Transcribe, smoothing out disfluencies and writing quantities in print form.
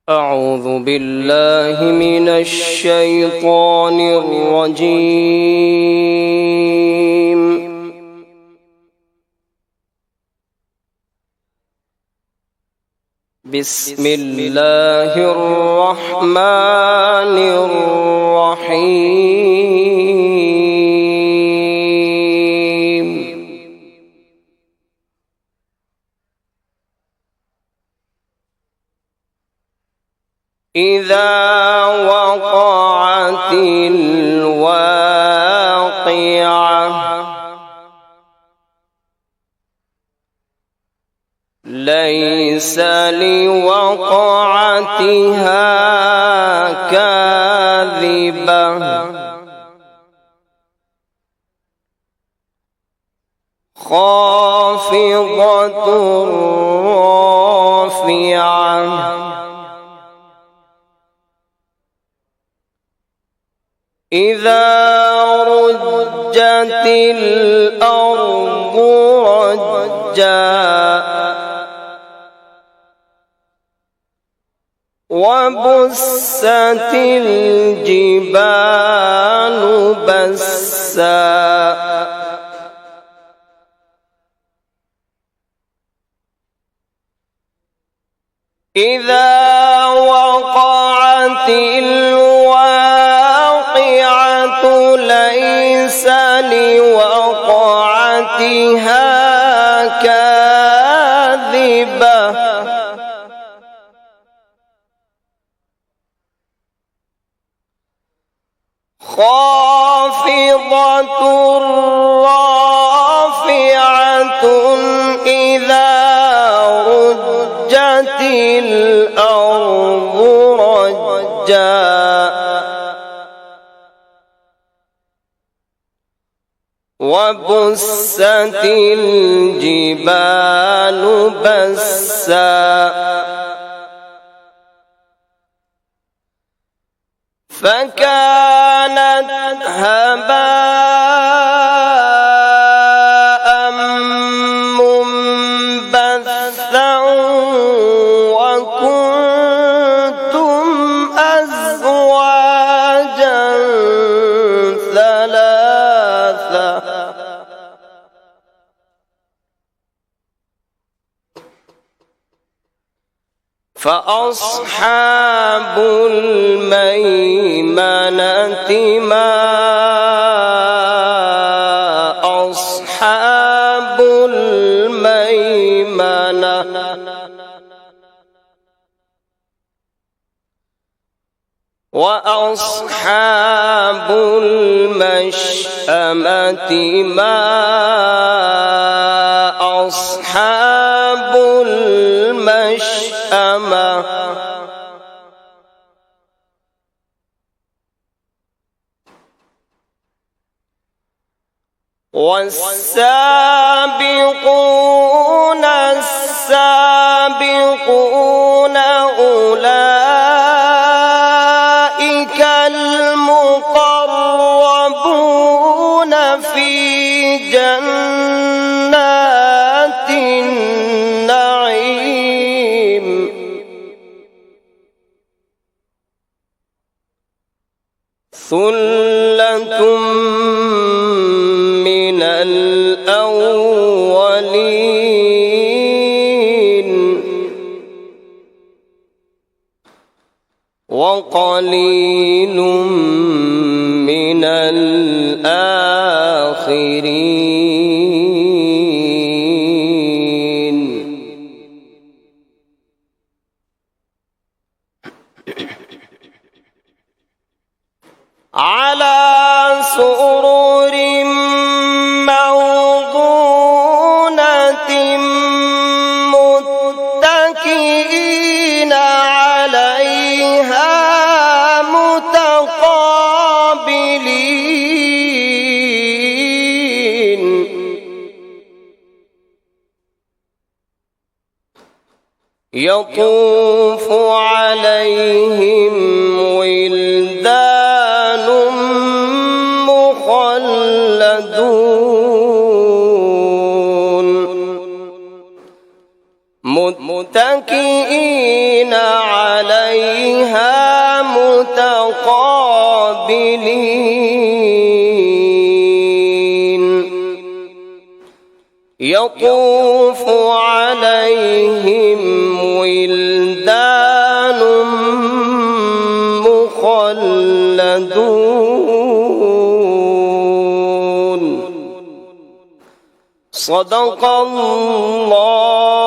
أعوذ بالله من الشيطان الرجيم. بسم الله الرحمن الرحيم. إذا وقعت الواقعة ليس لوقعتها كاذبة خافضة رافعة إذا رجت الأرض رجا وبست الجبال بسا إذا وقعت الواقعة ليس لوقعتها كاذبة خافضة رافعة إذا رجت الأرض رجا وبست الجبال بسا فكانت هباء منبثا وكنتم أزواجا ثلاثة فأصحاب الميمنة ما أصحاب الميمنة وأصحاب المشأمة ما أصحاب المشأمة والسابقون السابقون أولئك المقربون في جنات النعيم ثلة من الأولين وقليل من الآخرين. على سرر موضونة متكئين عليها متقابلين يطوف عليهم ولدان مخلدون متكئين على عليها متقابلين يطوف عليهم ولدان مخلدون صدق الله